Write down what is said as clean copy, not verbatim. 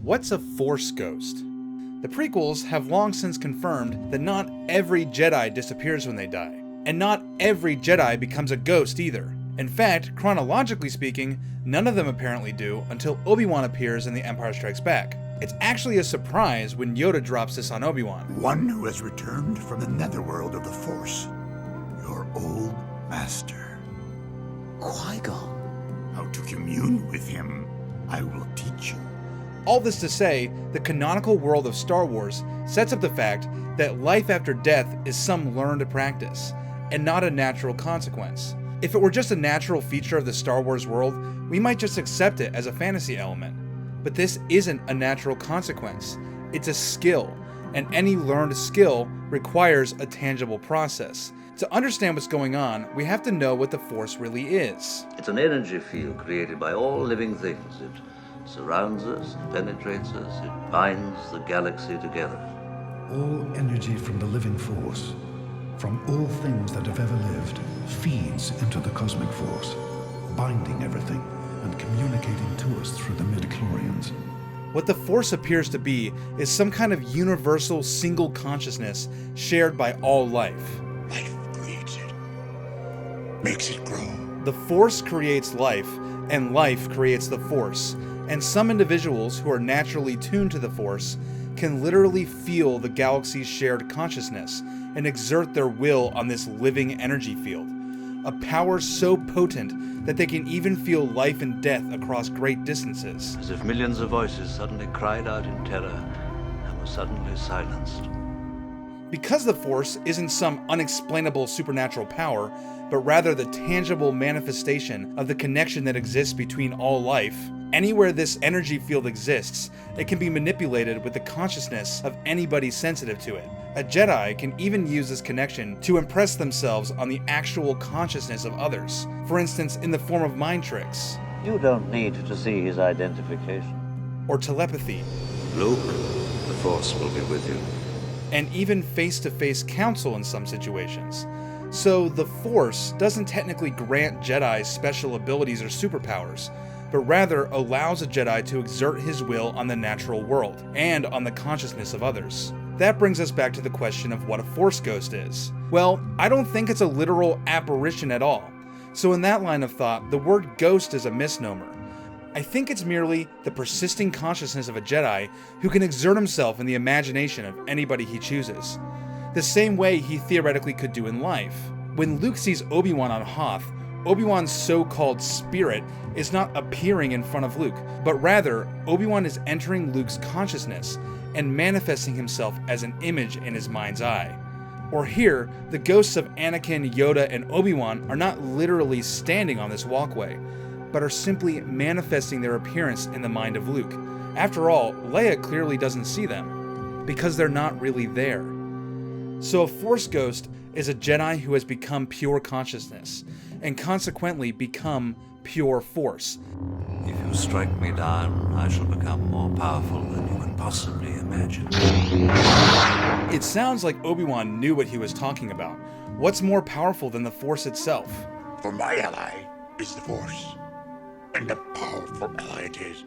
What's a Force ghost? The prequels have long since confirmed that not every Jedi disappears when they die, and not every Jedi becomes a ghost either. In fact, chronologically speaking, none of them apparently do until Obi-Wan appears in The Empire Strikes Back. It's actually a surprise when Yoda drops this on Obi-Wan. One who has returned from the netherworld of the Force, your old master. Qui-Gon? How to commune with him, I will teach you. All this to say, the canonical world of Star Wars sets up the fact that life after death is some learned practice, and not a natural consequence. If it were just a natural feature of the Star Wars world, we might just accept it as a fantasy element. But this isn't a natural consequence. It's a skill, and any learned skill requires a tangible process. To understand what's going on, we have to know what the Force really is. It's an energy field created by all living things. It surrounds us, penetrates us, it binds the galaxy together. All energy from the living force, from all things that have ever lived, feeds into the cosmic force, binding everything and communicating to us through the midichlorians. What the Force appears to be is some kind of universal single consciousness shared by all life. Life creates it, makes it grow. The Force creates life, and life creates the Force. And some individuals who are naturally tuned to the Force can literally feel the galaxy's shared consciousness and exert their will on this living energy field. A power so potent that they can even feel life and death across great distances. As if millions of voices suddenly cried out in terror and were suddenly silenced. Because the Force isn't some unexplainable supernatural power, but rather the tangible manifestation of the connection that exists between all life, anywhere this energy field exists, it can be manipulated with the consciousness of anybody sensitive to it. A Jedi can even use this connection to impress themselves on the actual consciousness of others, for instance in the form of mind tricks. You don't need to see his identification. Or telepathy. Luke, the Force will be with you. And even face-to-face counsel in some situations. So the Force doesn't technically grant Jedi special abilities or superpowers, but rather allows a Jedi to exert his will on the natural world, and on the consciousness of others. That brings us back to the question of what a Force ghost is. Well, I don't think it's a literal apparition at all. So in that line of thought, the word ghost is a misnomer. I think it's merely the persisting consciousness of a Jedi who can exert himself in the imagination of anybody he chooses. The same way he theoretically could do in life. When Luke sees Obi-Wan on Hoth, Obi-Wan's so-called spirit is not appearing in front of Luke, but rather Obi-Wan is entering Luke's consciousness and manifesting himself as an image in his mind's eye. Or here, the ghosts of Anakin, Yoda, and Obi-Wan are not literally standing on this walkway, but are simply manifesting their appearance in the mind of Luke. After all, Leia clearly doesn't see them, because they're not really there. So a Force ghost is a Jedi who has become pure consciousness, and consequently become pure Force. If you strike me down, I shall become more powerful than you can possibly imagine. It sounds like Obi-Wan knew what he was talking about. What's more powerful than the Force itself? For my ally is the Force, and a powerful ally it is.